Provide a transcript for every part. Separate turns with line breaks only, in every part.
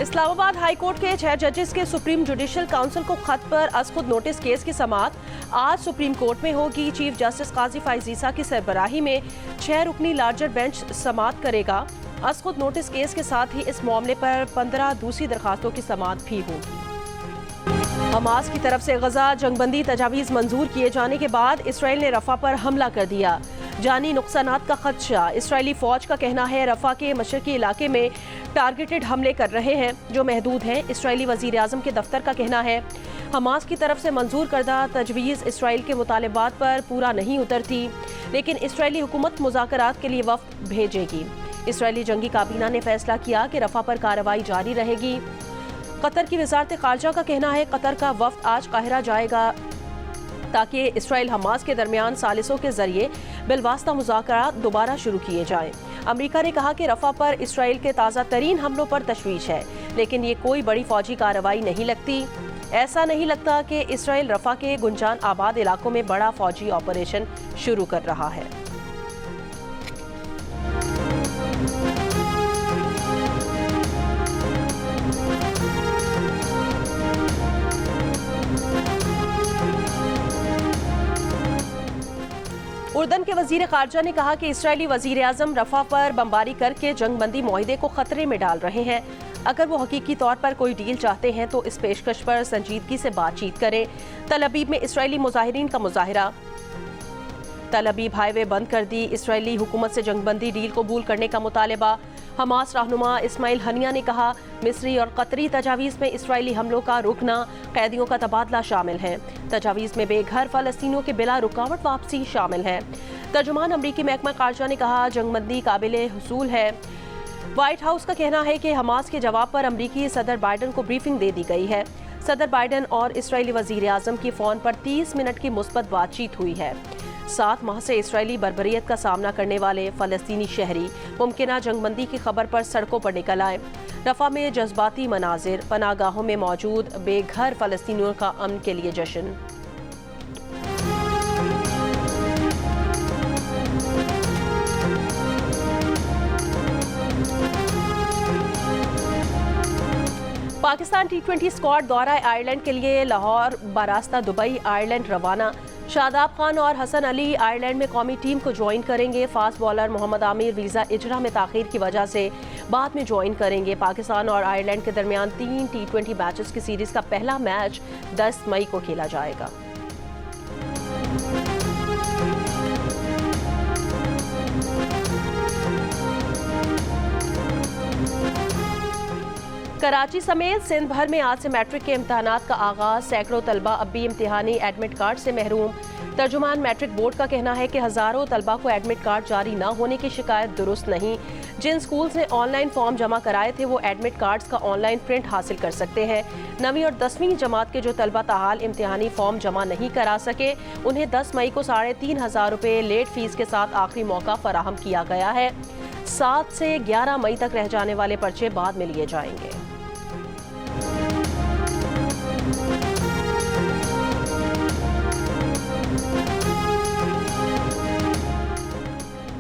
Islamabad high court के 6 जजेस के सुप्रीम जुडिशल काउंसिल को खत पर अज़खुद नोटिस केस की समाअत आज सुप्रीम कोर्ट में होगी। चीफ जस्टिस काजी फाइज ईसा की सरबराही में 6 रुकनी लार्जर बेंच समाअत करेगा। अज़खुद नोटिस केस के साथ ही इस मामले पर 15 दूसरी दरखास्तों की समाअत भी होगी। हमास की तरफ से गजा जंगबंदी तजावीज़ मंजूर किए जाने के बाद इसराइल ने रफा पर हमला कर दिया। जानी नुकसानात का खदशा। इसराइली फौज का कहना है रफा के मशरकी इलाके में टारगेटेड हमले कर रहे हैं जो महदूद हैं। इसराइली वजीर आज़म के दफ्तर का कहना है हमास की तरफ से मंजूर करदा तजवीज़ इसराइल के मुतालबात पर पूरा नहीं उतरती, लेकिन इसराइली हुकूमत मुज़ाकरात के लिए वफ़द भेजेगी। इसराइली जंगी काबीना ने फैसला किया कि रफा पर कार्रवाई जारी रहेगी। कतर की वज़ारत ख़ारजा का कहना है कतर का वफ़द आज काहिरा जाएगा ताकि इसराइल हमास के दरमियान सालिसों के जरिए बिलवास्ता मुज़ाकरात दोबारा शुरू किए जाएं। अमेरिका ने कहा कि रफा पर इसराइल के ताज़ा तरीन हमलों पर तशवीश है, लेकिन ये कोई बड़ी फौजी कार्रवाई नहीं लगती। ऐसा नहीं लगता कि इसराइल रफा के गुंजान आबाद इलाकों में बड़ा फौजी ऑपरेशन शुरू कर रहा है। उर्दन के वजीर खारजा ने कहा कि इसराइली वजीर आज़म रफा पर बमबारी करके जंगबंदी मुआहदे को खतरे में डाल रहे हैं। अगर वो हकीकी तौर पर कोई डील चाहते हैं तो इस पेशकश पर संजीदगी से बातचीत करें। तल अबीब में इसराइली मुजाहिरीन का मुजाहिरा। तल अबीब हाईवे बंद कर दी। इसराइली हुकूमत से जंगबंदी डील कबूल करने का मुतालबा। हमास रहनुमा इस्माइल हनिया ने कहा मिस्री और कतरी तजावीज़ में इसराइली हमलों का रुकना, कैदियों का तबादला शामिल है। तजावीज़ में बेघर फ़लस्तीनियों के बिला रुकावट वापसी शामिल है। तर्जुमान अमरीकी महकमा खारजा ने कहा जंगबंदी काबिले हुसूल है। व्हाइट हाउस का कहना है कि हमास के जवाब पर अमरीकी सदर बाइडन को ब्रीफिंग दे दी गई है। सदर बाइडन और इसराइली वज़ीर आज़म की फ़ोन पर 30 मिनट की मुस्बत बातचीत हुई है। 7 माह से इसराइली बर्बरियत का सामना करने वाले फ़लस्तीनी शहरी मुमकिना जंगबंदी की खबर पर सड़कों पर निकल आए। रफा में जज्बाती मनाजिर, पनागाहों में मौजूद बेघर फ़लस्तीनियों का अमन के लिए जश्न। पाकिस्तान T20 स्क्वाड दौरा आयरलैंड के लिए लाहौर बरास्ता दुबई आयरलैंड रवाना। शादाब खान और हसन अली आयरलैंड में कौमी टीम को ज्वाइन करेंगे। Fast bowler Mohammad Amir visa इजरा में ताख़ीर की वजह से बाद में ज्वाइन करेंगे। पाकिस्तान और आयरलैंड के दरमियान 3 T20 मैचेस की सीरीज़ का पहला मैच 10 मई को खेला जाएगा। कराची समेत सिंध भर में आज से मैट्रिक के इम्तहानात का आगाज। सैकड़ों तलबा अब भी इम्तिहानी एडमिट कार्ड से महरूम। तर्जुमान मैट्रिक बोर्ड का कहना है कि हज़ारों तलबा को एडमिट कार्ड जारी न होने की शिकायत दुरुस्त नहीं। जिन स्कूल्स ने ऑनलाइन फॉर्म जमा कराए थे वो एडमिट कार्ड्स का ऑनलाइन प्रिंट हासिल कर सकते हैं। 9वीं और 10वीं जमात के जो तलबा ताहाल इम्तिहानी फॉर्म जमा नहीं करा सके उन्हें 10 मई को 3,500 रुपये लेट फीस के साथ आखिरी मौका फराहम किया गया है। 7 से 11 मई तक रह जाने वाले पर्चे बाद में लिए जाएंगे।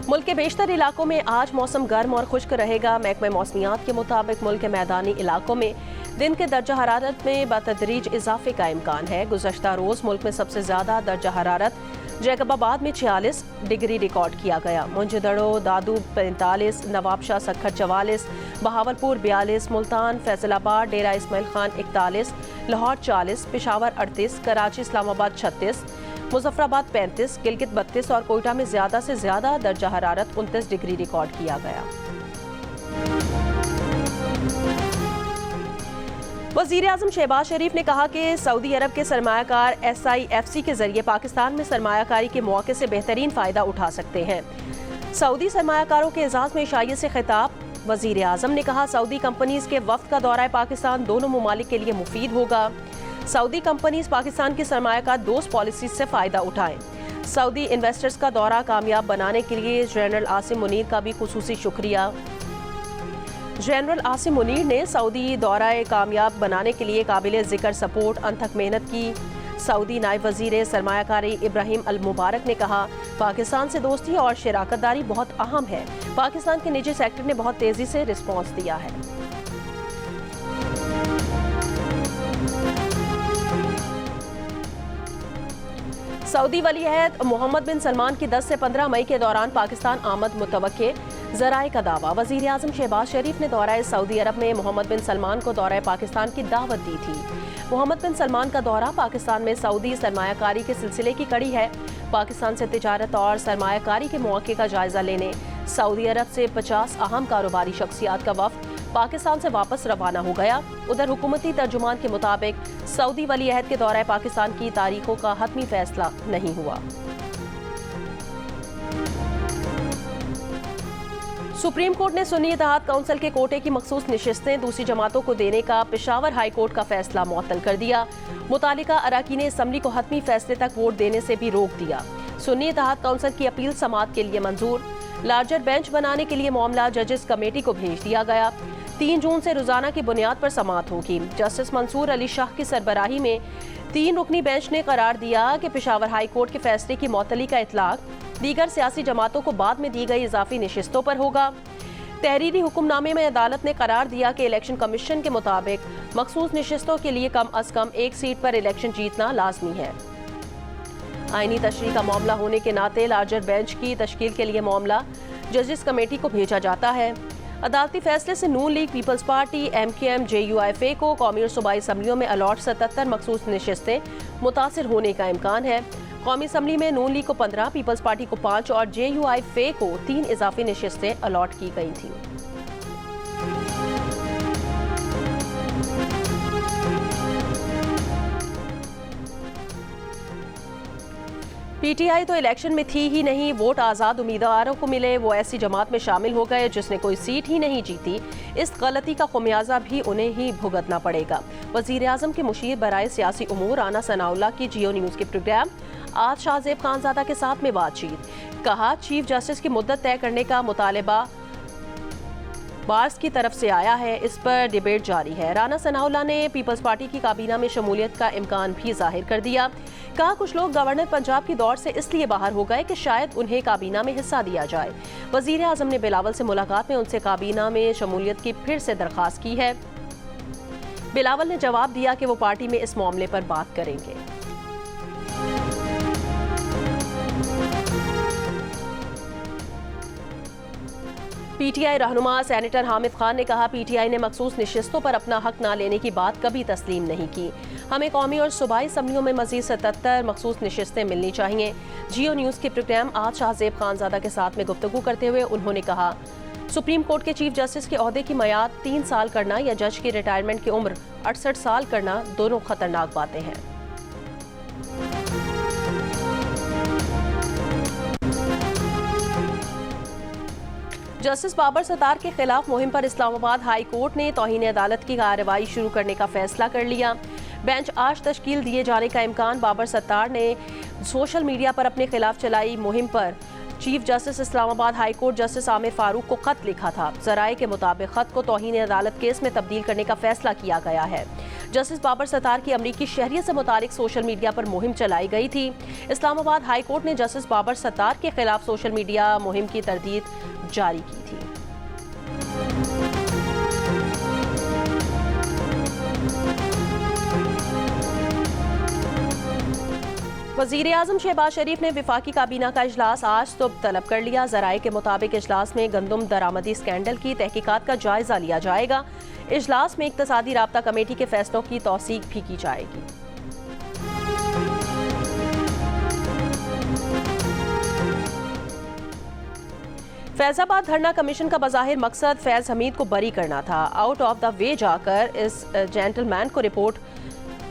मुल्क के बेशतर इलाकों में आज मौसम गर्म और खुश्क रहेगा। महकमे मौसमियात के मुताबिक मुल्क के मैदानी इलाकों में दिन के दर्जा हरारत में बतदरीज इजाफे का इम्कान है। गुज़श्ता रोज़ मुल्क में सबसे ज़्यादा दर्जा हरारत जैकबाबाद में 46 डिग्री रिकॉर्ड किया गया। मुंजदड़ो दादू 45, नवाबशाह सक्खर 44, बहावलपुर 42, मुल्तान फैसलाबाद डेरा इस्माइल खान 41, लाहौर 40, पेशावर 38, कराची इस्लामाबाद 36, मुजफ्फराबाद 35, गिलगित 32 और कोयटा में ज़्यादा से ज़्यादा दर्जा हरारत 29 डिग्री रिकॉर्ड किया गया। वज़ीर आज़म शहबाज शरीफ ने कहा कि सऊदी अरब के सरमायाकार SIFC के जरिए पाकिस्तान में सरमायाकारी के मौके से बेहतरीन फ़ायदा उठा सकते हैं। सऊदी सरमायाकारों के एजाज़ में इशाइये से खिताब। वज़ीर आज़म ने कहा सऊदी कंपनीज़ के वफ़द का दौरा पाकिस्तान दोनों ममालिक के लिए मुफीद होगा। सऊदी कंपनीज पाकिस्तान की सरमायाकार दोस्त पॉलिसी से फ़ायदा उठाएं। सऊदी इन्वेस्टर्स का दौरा कामयाब बनाने के लिए जनरल आसिम मुनीर का भी खुसूसी शुक्रिया। जनरल आसिम मुनीर ने सऊदी दौरा कामयाब बनाने के लिए काबिल ज़िक्र सपोर्ट अनथक मेहनत की। सऊदी नायब वज़ीर सरमायाकारी इब्राहिम अल मुबारक ने कहा पाकिस्तान से दोस्ती और शराकतदारी बहुत अहम है। पाकिस्तान के निजी सेक्टर ने बहुत तेज़ी से रिस्पॉन्स दिया है। सऊदी वली अहद मोहम्मद बिन सलमान की 10 से 15 मई के दौरान पाकिस्तान आमद मुतवक्के, ज़राए का दावा। वज़ीर आज़म शहबाज शरीफ ने दौरा सऊदी अरब में मोहम्मद बिन सलमान को दौरा पाकिस्तान की दावत दी थी। मोहम्मद बिन सलमान का दौरा पाकिस्तान में सऊदी सरमायाकारी के सिलसिले की कड़ी है। पाकिस्तान से तिजारत और सरमायाकारी के मौके का जायजा लेने सऊदी अरब से 50 अहम कारोबारी शख्सियात का वफ्द पाकिस्तान से वापस रवाना हो गया। उधर हुकूमती तर्जुमान के मुताबिक सऊदी वली अहद के दौरे पाकिस्तान की तारीखों का हतमी फैसला नहीं हुआ। सुप्रीम कोर्ट ने सुन्नी इत्तेहाद काउंसिल के कोटे की मखसूस निशिस्तें दूसरी जमातों को देने का पेशावर हाई कोर्ट का फैसला मुअत्तल कर दिया। मुतालिका अराकीन असम्बली को हतमी फैसले तक वोट देने से भी रोक दिया। सुन्नी इत्तेहाद काउंसिल की अपील समाअत के लिए मंजूर। लार्जर बेंच बनाने के लिए मामला जजेस कमेटी को भेज दिया गया। 3 जून से रोजाना की बुनियाद पर समाअत होगी। जस्टिस मंसूर अली शाह की सरबराही में 3 रुकनी बेंच ने करार दिया कि पेशावर हाई कोर्ट के फैसले की मुअत्तली का इतलाक दीगर सियासी जमातों को बाद में दी गई इजाफी नशिस्तों पर होगा। तहरीरी हुक्मनामे में अदालत ने करार दिया कि इलेक्शन कमीशन के मुताबिक मखसूस नशिस्तों के लिए कम अज कम 1 सीट पर इलेक्शन जीतना लाजमी है। आईनी तशरीह का मामला होने के नाते लार्जर बेंच की तश्कील के लिए मामला जजेस कमेटी को भेजा जाता है। अदालती फैसले से नून लीग, पीपल्स पार्टी, MKM, JUIFA को कौमी और सूबाई असम्बलियों में अलॉट 77 मखसूस नशिस्तें मुतासिर होने का इम्कान है। कौमी असम्बली में नून लीग को 15, पीपल्स पार्टी को 5 और JUIFA को 3 इजाफी नशिस्तें अलॉट की गई थीं। PTI तो इलेक्शन में थी ही नहीं, वोट आज़ाद उम्मीदवारों को मिले, वो ऐसी जमात में शामिल हो गए जिसने कोई सीट ही नहीं जीती। इस गलती का खमियाजा भी उन्हें ही भुगतना पड़ेगा। वज़ीर आज़म के मुशीर बराए सियासी उमूर राना सनाउल्लाह की जियो न्यूज़ के प्रोग्राम आज शाहजेब खानज़ादा के साथ में बातचीत। कहा, चीफ जस्टिस की मुद्दत तय करने का मुतालबा बार्स की तरफ से आया है, इस पर डिबेट जारी है। राना सनाउल्लाह ने पीपल्स पार्टी की काबीना में शमूलियत का इम्कान भी जाहिर कर दिया। कहा, कुछ लोग गवर्नर पंजाब की दौड़ से इसलिए बाहर हो गए कि शायद उन्हें काबीना में हिस्सा दिया जाए। वजीर आज़म ने बिलावल से मुलाकात में उनसे काबीना में शमूलियत की फिर से दरख्वास्त की है। बिलावल ने जवाब दिया कि वो पार्टी में इस मामले पर बात करेंगे। PTI रहनुमा सेनेटर हामिद खान ने कहा, PTI ने मखसूस नशिस्तों पर अपना हक न लेने की बात कभी तस्लीम नहीं की। हमें कौमी और सूबाई असम्बलियों में मजीद 77 मखसूस नशिस्तें मिलनी चाहिए। जियो न्यूज़ के प्रोग्राम आज शाहजेब खानज़ादा के साथ में गुफ्तगू करते हुए उन्होंने कहा, सुप्रीम कोर्ट के चीफ जस्टिस के ओहदे की मयाद 3 साल करना या जज की रिटायरमेंट की उम्र 68 साल करना दोनों खतरनाक बातें हैं। जस्टिस बाबर सत्तार के खिलाफ मुहिम पर इस्लामाबाद हाई कोर्ट ने तौहीन अदालत की कार्रवाई शुरू करने का फैसला कर लिया। बेंच आज तश्कील दिए जाने का इम्कान। बाबर सत्तार ने सोशल मीडिया पर अपने खिलाफ चलाई मुहिम पर chief justice Islamabad high court justice Aamir Farooq को खत लिखा था। ज़राए के मुताबिक खत को तौहीन अदालत केस में तब्दील करने का फैसला किया गया है। जस्टिस बाबर सत्तार की अमरीकी शहरियत से मुतालिक सोशल मीडिया पर मुहिम चलाई गई थी। इस्लामाबाद हाई कोर्ट ने जस्टिस बाबर सत्तार के खिलाफ सोशल मीडिया मुहिम की तरदीद जारी की थी। वज़ीर आज़म शहबाज शरीफ ने विफाकी काबीना का इजलास आज सुबह तलब कर लिया। ज़राए के मुताबिक इजलास में गंदम दरामदी स्कैंडल की तहकीकात का जायजा लिया जाएगा। इजलास में इक्तसादी राब्ता कमेटी के फैसलों की तौसीक भी की जाएगी। फैजाबाद धरना कमीशन का बज़ाहिर मकसद फैज़ हमीद को बरी करना था। आउट ऑफ द वे जाकर इस जेंटलमैन को रिपोर्ट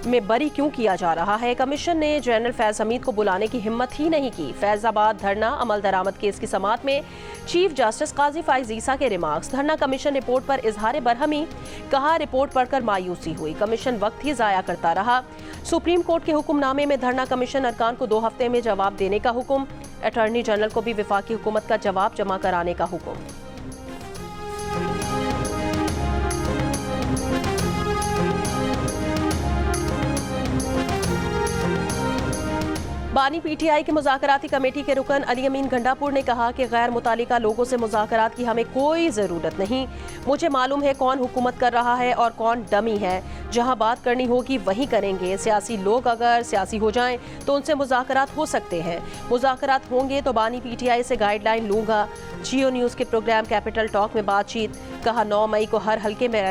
में बरी क्यों किया जा रहा है? कमीशन ने जनरल फैज़ हमीद को बुलाने की हिम्मत ही नहीं की। फैजाबाद धरना अमल दरामद केस की समाअत में चीफ जस्टिस काजी फाइज ईसा के रिमार्क्स। धरना कमीशन रिपोर्ट पर इजहार बरहमी। कहा, रिपोर्ट पढ़कर मायूसी हुई, कमीशन वक्त ही ज़ाया करता रहा। सुप्रीम कोर्ट के हुक्मनामे में धरना कमीशन अरकान को 2 हफ्ते में जवाब देने का हुक्म। अटॉर्नी जनरल को भी वफाकी हुकूमत का जवाब जमा कराने का हुक्म। बानी पीटीआई की मुज़ाकराती कमेटी के रुकन अली अमीन गंडापुर ने कहा कि गैर मुतालिका लोगों से मुज़ाकरात की हमें कोई ज़रूरत नहीं। मुझे मालूम है कौन हुकूमत कर रहा है और कौन डमी है। जहां बात करनी होगी वहीं करेंगे। सियासी लोग अगर सियासी हो जाएं तो उनसे मुज़ाकरात हो सकते हैं। मुज़ाकरात होंगे तो बानी पीटीआई से गाइडलाइन लूँगा। जियो न्यूज़ के प्रोग्राम कैपिटल टॉक में बातचीत। कहा 9 मई को हर हल्के में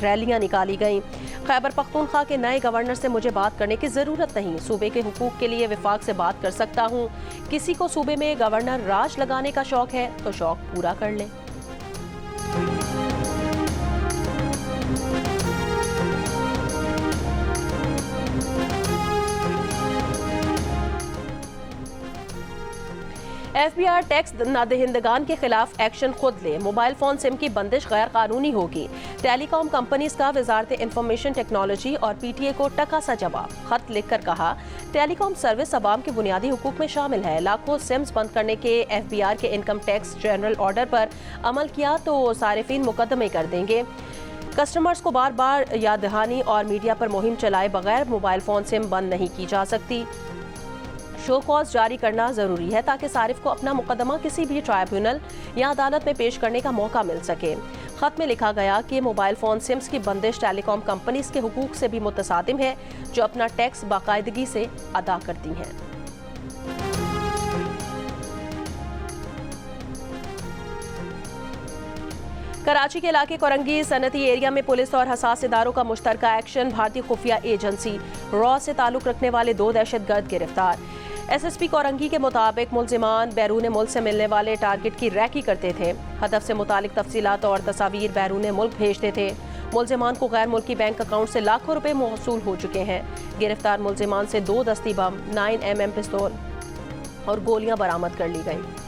रैलियाँ निकाली गईं। खैबर पख्तूनख्वा के नए गवर्नर से मुझे बात करने की ज़रूरत नहीं। सूबे के हुकूक के लिए विफाक से बात कर सकता हूँ। किसी को सूबे में गवर्नर राज लगाने का शौक है तो शौक पूरा कर ले। FBI टैक्स नादहिंदगान के खिलाफ एक्शन खुद ले। मोबाइल फोन सिम की बंदिश गैर कानूनी होगी। टेलीकॉम कंपनीज का वजारत इंफॉर्मेशन टेक्नोलॉजी और PTA को टका सा जवाब। खत लिखकर कहा टेलीकॉम सर्विस अवाम के बुनियादी हुकूक में शामिल है। लाखों सिम्स बंद करने के FBI के इनकम टैक्स जनरल ऑर्डर पर अमल किया तो सारिफीन मुकदमे कर देंगे। कस्टमर्स को बार बार याद दहानी और मीडिया पर मुहिम चलाए बगैर मोबाइल फोन सिम बंद नहीं की जा सकती। शो कॉज जारी करना जरूरी है ताकि सारिफ को अपना मुकदमा किसी भी ट्राइब्यूनल या अदालत में पेश करने का मौका मिल सके। खत में लिखा गया कि मोबाइल फोन सिम्स की बंदिश टेलीकॉम कंपनीज के हुकूक से भी मुतसादिम है जो अपना टैक्स बाकायदगी से अदा करती हैं। कराची के इलाके कोरंगी सनती एरिया में पुलिस और हसास इदारों का मुश्तरका एक्शन। भारतीय खुफिया एजेंसी रॉ से ताल्लुक रखने वाले 2 दहशतगर्द गिरफ्तार। SSP कोरंगी के मुताबिक मुलजिमान बैरून मुल्क से मिलने वाले टारगेट की रैकी करते थे। हदफ से मुतालिक तफसीलात और तस्वीर बैरून मुल्क भेजते थे। मुलजिमान को गैर मुल्की बैंक अकाउंट से लाखों रुपए मौसूल हो चुके हैं। गिरफ्तार मुलजिमान से 2 दस्ती बम, 9mm पिस्तौल और गोलियां बरामद कर ली गई।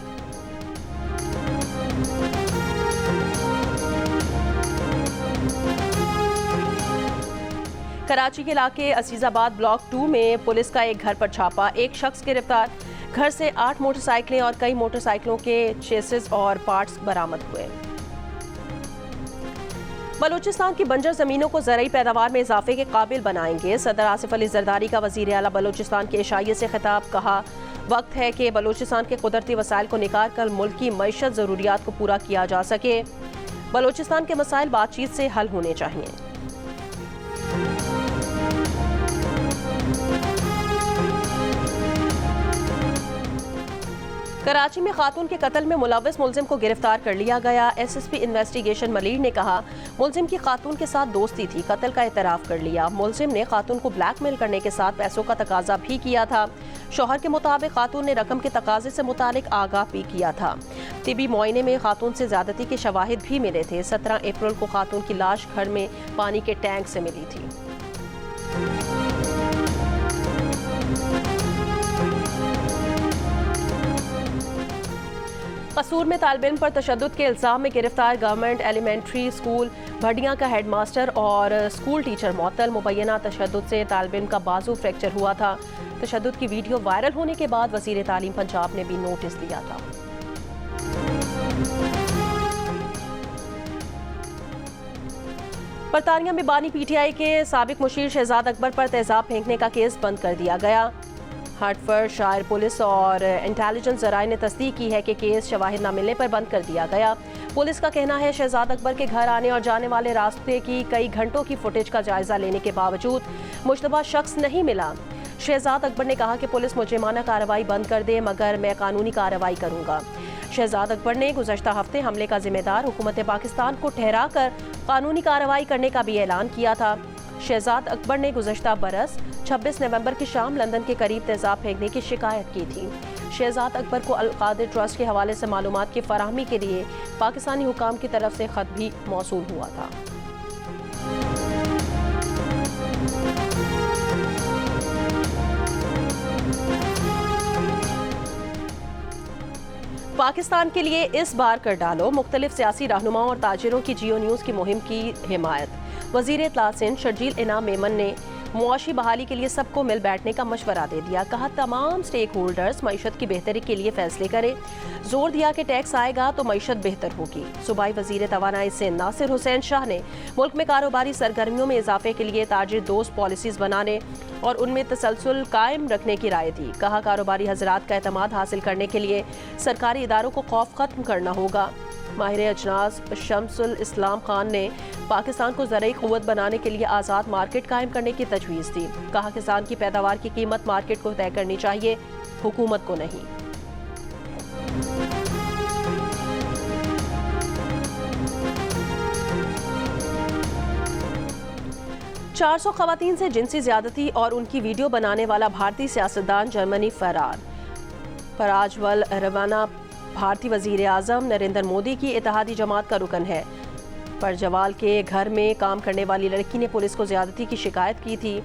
कराची के इलाके असीजाबाद ब्लॉक 2 में पुलिस का एक घर पर छापा। एक शख्स गिरफ्तार। घर से 8 मोटरसाइकिलें और कई मोटरसाइकिलों के चेसिस और पार्ट्स बरामद हुए। बलूचिस्तान की बंजर जमीनों को ज़रई पैदावार में इजाफे के काबिल बनाएंगे। सदर आसिफ अली जरदारी का वज़ीर आला बलूचिस्तान के इशाइये से खिताब। कहा वक्त है कि बलूचिस्तान के कुदरती वसाइल को निकाल कर मुल्क की मईशत ज़रूरियात को पूरा किया जा सके। बलूचिस्तान के मसाइल बातचीत से हल होने चाहिए। कराची में खातून के कत्ल में मुलविस मुलजिम को गिरफ्तार कर लिया गया। SSP इन्वेस्टिगेशन मलीर ने कहा मुलजिम की खातून के साथ दोस्ती थी, कत्ल का एतराफ़ कर लिया। मुलजिम ने खातून को ब्लैकमेल करने के साथ पैसों का तकाजा भी किया था। शौहर के मुताबिक खातून ने रकम के तकाजे से मुतालिक आगाह भी किया था। तिबी मुआयने में खातून से ज्यादती के शवाहिद भी मिले थे। 17 अप्रैल को खातून की लाश घर में पानी के टैंक से मिली थी। कसूर में तालिब इल्म पर तशद्दुद के इल्ज़ाम में गिरफ्तार गवर्नमेंट एलिमेंट्री स्कूल भडियां का हेडमास्टर और स्कूल टीचर मुअत्तल। मुबैना तशद्दुद से तालिब इल्म का बाजू फ्रैक्चर हुआ था। तशद्दुद की वीडियो वायरल होने के बाद वज़ीर तालीम पंजाब ने भी नोटिस दिया था। बरतानिया में बानी PTI के साबिक मुशीर शहजाद अकबर पर तेजाब फेंकने का केस बंद कर दिया गया। हार्टफोर्डशायर पुलिस और इंटेलिजेंस जराये ने तस्दीक की है कि केस शवाहिद न मिलने पर बंद कर दिया गया। पुलिस का कहना है शहजाद अकबर के घर आने और जाने वाले रास्ते की कई घंटों की फुटेज का जायजा लेने के बावजूद मुश्तबा शख्स नहीं मिला। शहजाद अकबर ने कहा कि पुलिस मुजरिमाना कार्रवाई बंद कर दे मगर मैं कानूनी कार्रवाई करूंगा। शहजाद अकबर ने गुज़श्ता हफ्ते हमले का जिम्मेदार हुकूमत पाकिस्तान को ठहरा कर कानूनी कार्रवाई करने का भी ऐलान किया था। शहजाद अकबर ने गुज़श्ता बरस 26 नवंबर की शाम लंदन के करीब तेजाब फेंकने की शिकायत की थी। शहजाद अकबर को अल कादिर ट्रस्ट के हवाले से मालूमात की फराहमी के लिए पाकिस्तानी हुकाम की तरफ से खत भी मौसूल हुआ था। पाकिस्तान के लिए इस बार कर डालो। मुख्तलिफ सियासी रहनुमाओं और ताजिरों की जियो न्यूज़ की मुहिम की हिमायत। वज़ीर इत्तलात सिंध शर्जील इनाम मेमन ने मुआशी बहाली के लिए सबको मिल बैठने का मशवरा दे दिया। कहा तमाम स्टेक होल्डर्स मईशत की बेहतरी के लिए फैसले करें। जोर दिया कि टैक्स आएगा तो मईशत बेहतर होगी। सूबाई वजीर तवानाई सिंध नासिर हुसैन शाह ने मुल्क में कारोबारी सरगर्मियों में इजाफे के लिए ताजिर दोस्त पॉलिसीज बनाने और उनमें तसलसल कायम रखने की राय दी। कहा कारोबारी हजरात का एतमाद हासिल करने के लिए सरकारी इदारों को खौफ खत्म करना होगा। माहिर अजनास शम्सुल इस्लाम खान ने पाकिस्तान को ज़राई क़ुव्वत बनाने के लिए आज़ाद मार्केट कायम करने की तजवीज़ दी। कहा किसान की पैदावार की कीमत मार्केट को तय करनी चाहिए, हुकूमत को नहीं। चार 400 खवातीन से जिनसी ज्यादती और उनकी वीडियो बनाने वाला भारतीय सियासतदान जर्मनी फरार। फराजवल रवाना भारतीय वजीर आज़म नरेंद्र मोदी की इत्तेहादी जमात का रुकन है। परजवाल के घर में काम करने वाली लड़की ने पुलिस को ज्यादती की शिकायत की थी।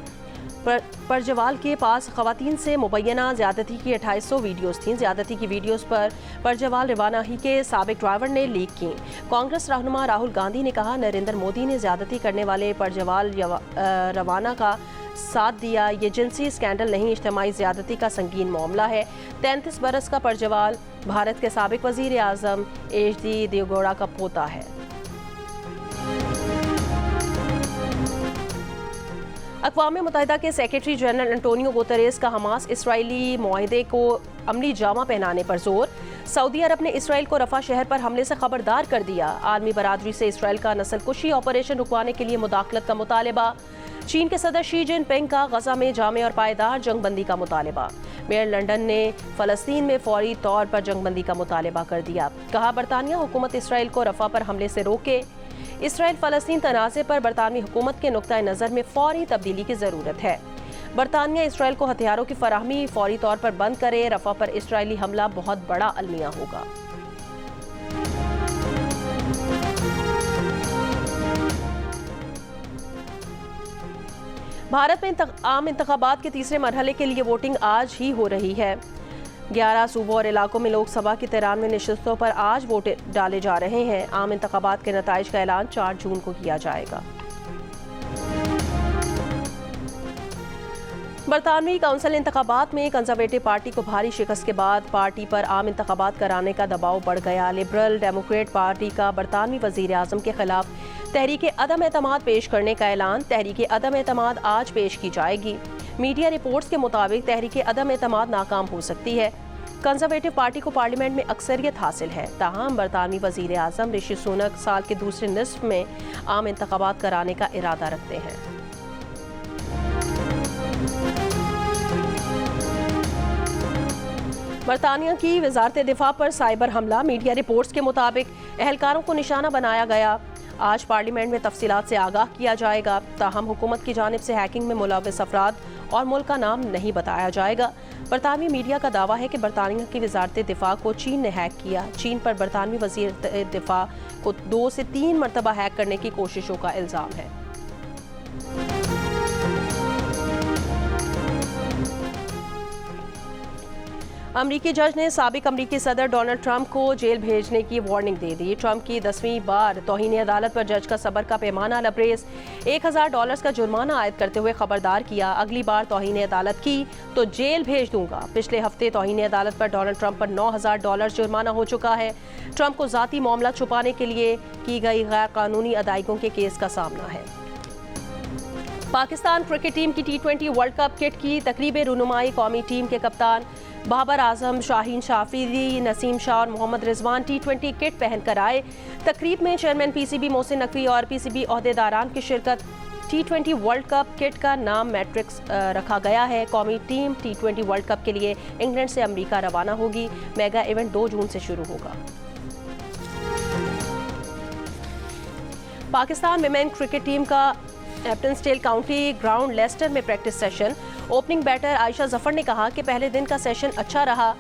परजवाल के पास खवातीन से मुबैना ज्यादती की 2800 वीडियोस थीं। ज्यादती की वीडियोस पर परजवाल रवाना ही के साबिक ड्राइवर ने लीक की। कांग्रेस रहनुमा राहुल गांधी ने कहा नरेंद्र मोदी ने ज्यादती करने वाले परजवाल रवाना का साथ दिया। ये जिनसी स्कैंडल नहीं, इज्तिमाई ज्यादती का संगीन मामला है। 33 बरस का परजवाल भारत के साबिक वजीर आज़म HD देवगौड़ा का पोता है। अक़वाम मुत्तहिदा के सेक्रेटरी जनरल एंटोनियो गुतरेस का हमास इसराइली मुआहदे को अमली जामा पहनाने पर जोर। सऊदी अरब ने इसराइल को रफा शहर पर हमले से खबरदार कर दिया। आलमी बरादरी से इसराइल का नस्लकुशी ऑपरेशन रुकवाने के लिए मुदाखलत का मुतालबा। चीन के सदर शी जिनपिंग का गजा में जामे और पायदार जंगबंदी का मुतालबा। मेयर लंदन ने फ़लस्तीन में फौरी तौर पर जंगबंदी का मुतालबा कर दिया। कहा बरतानिया हुकूमत इसराइल को रफा पर हमले से रोके। इसराइल फ़लस्तीन तनाज़े पर बरतानवी हुकूमत के नुक्ता नज़र में फ़ौरी तब्दीली की ज़रूरत है। बरतानिया इसराइल को हथियारों की फराहमी फ़ौरी तौर पर बंद करे। रफा पर इसराइली हमला बहुत बड़ा अलमिया होगा। भारत में आम इंतखाबात के तीसरे मरहले के लिए वोटिंग आज ही हो रही है। 11 सूबों और इलाकों में लोकसभा की 93 नशिस्तों पर आज वोट डाले जा रहे हैं। आम इंतखाबात के नताइज का ऐलान 4 जून को किया जाएगा। बरतानवी काउंसिल इंतखाबात में कंजर्वेटिव पार्टी को भारी शिकस्त के बाद पार्टी पर आम इंतखाबात कराने का दबाव बढ़ गया। लिबरल डेमोक्रेट पार्टी का बरतानवी वजीर आज़म के खिलाफ तहरीके अदम एतमाद पेश करने का ऐलान। तहरीके अदम एतमाद आज पेश की जाएगी। मीडिया रिपोर्ट्स के मुताबिक तहरीके अदम एतमाद नाकाम हो सकती है। कंजर्वेटिव पार्टी को पार्लियामेंट में अक्सरियत हासिल है। ताहम बरतानवी वजीर आज़म ऋषि सुनक साल के दूसरे निस्फ में आम इंतखाबात कराने का इरादा रखते हैं। बरतानिया की वजारत दिफा पर साइबर हमला। मीडिया रिपोर्ट्स के मुताबिक एहलकारों को निशाना बनाया गया। आज पार्लियामेंट में तफसीलात से आगाह किया जाएगा। ताहम हुकूमत की जानिब से हैकिंग में मुलव्वस अफराद और मुल्क का नाम नहीं बताया जाएगा। बरतानवी मीडिया का दावा है कि बरतानिया की वजारत दिफा को चीन ने हैक किया। चीन पर बरतानवी वज़ीर दिफा को 2 से 3 मरतबा हैक करने की कोशिशों का इल्ज़ाम है। अमरीकी जज ने साबिक अमरीकी सदर डोनाल्ड ट्रंप को जेल भेजने की वार्निंग दे दी। ट्रंप की 10वीं बार तौहीन अदालत पर जज का सब्र का पैमाना लबरेज। $1000 का जुर्माना आयद करते हुए खबरदार किया, अगली बार तौहीन अदालत की तो जेल भेज दूंगा। पिछले हफ्ते तौहीन अदालत पर डोनाल्ड ट्रंप पर $9000 जुर्माना हो चुका है। ट्रंप को ज़ाती मामला छुपाने के लिए की गई गैर कानूनी अदायगियों के केस का सामना है। पाकिस्तान क्रिकेट टीम की T20 वर्ल्ड कप किट की तकरीब रुनुमाई कौमी टीम के कप्तान बाबर आजम, शाहीन शाफरी, नसीम शाह और मोहम्मद रिजवान T20 किट पहनकर आए। तकरीब में चेयरमैन PCB मोहसिन नकवी और PCB ओहदेदारान की शिरकत। T20 वर्ल्ड कप किट का नाम मैट्रिक्स रखा गया है। कौमी टीम T20 वर्ल्ड कप के लिए इंग्लैंड से अमेरिका रवाना होगी। मेगा इवेंट 2 जून से शुरू होगा। पाकिस्तान विमेन क्रिकेट टीम का एप्टनस्टेल काउंटी ग्राउंड लेस्टर में practice session. Opening batter Ayesha Zafar ने कहा कि पहले दिन का सेशन अच्छा रहा।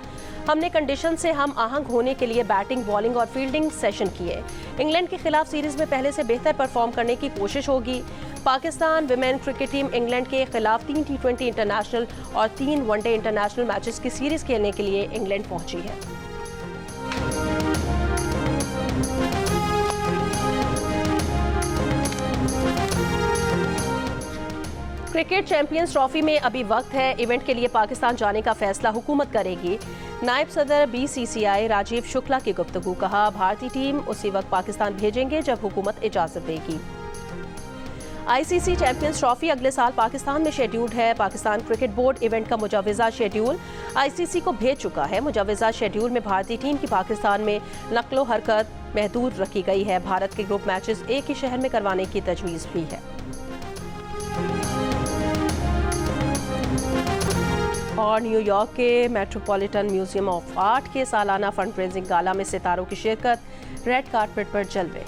हमने कंडीशन से हम आहंग होने के लिए बैटिंग, बॉलिंग और फील्डिंग सेशन किए। इंग्लैंड के खिलाफ सीरीज में पहले से बेहतर परफॉर्म करने की कोशिश होगी। Pakistan women cricket team England के खिलाफ 3 T20 इंटरनेशनल और 3 वनडे इंटरनेशनल मैचेस की सीरीज खेलने के लिए इंग्लैंड पहुंची है। क्रिकेट चैंपियंस ट्रॉफी में अभी वक्त है। इवेंट के लिए पाकिस्तान जाने का फैसला हुकूमत करेगी। नायब सदर BCCI राजीव शुक्ला की गुफ्तगू। कहा, भारतीय टीम उसी वक्त पाकिस्तान भेजेंगे जब हुकूमत इजाजत देगी। ICC चैंपियंस ट्रॉफी अगले साल पाकिस्तान में शेड्यूल्ड है। पाकिस्तान क्रिकेट बोर्ड इवेंट का मुजवजा शेड्यूल ICC को भेज चुका है। मुजवजा शेड्यूल में भारतीय टीम की पाकिस्तान में नक्लो हरकत महदूद रखी गई है। भारत के ग्रुप मैचेस एक ही शहर में करवाने की तजवीज़ भी है। और न्यूयॉर्क के मेट्रोपॉलिटन म्यूजियम ऑफ आर्ट के सालाना फंड रेजिंग गाला में सितारों की शिरकत। रेड कारपेट पर जलवे।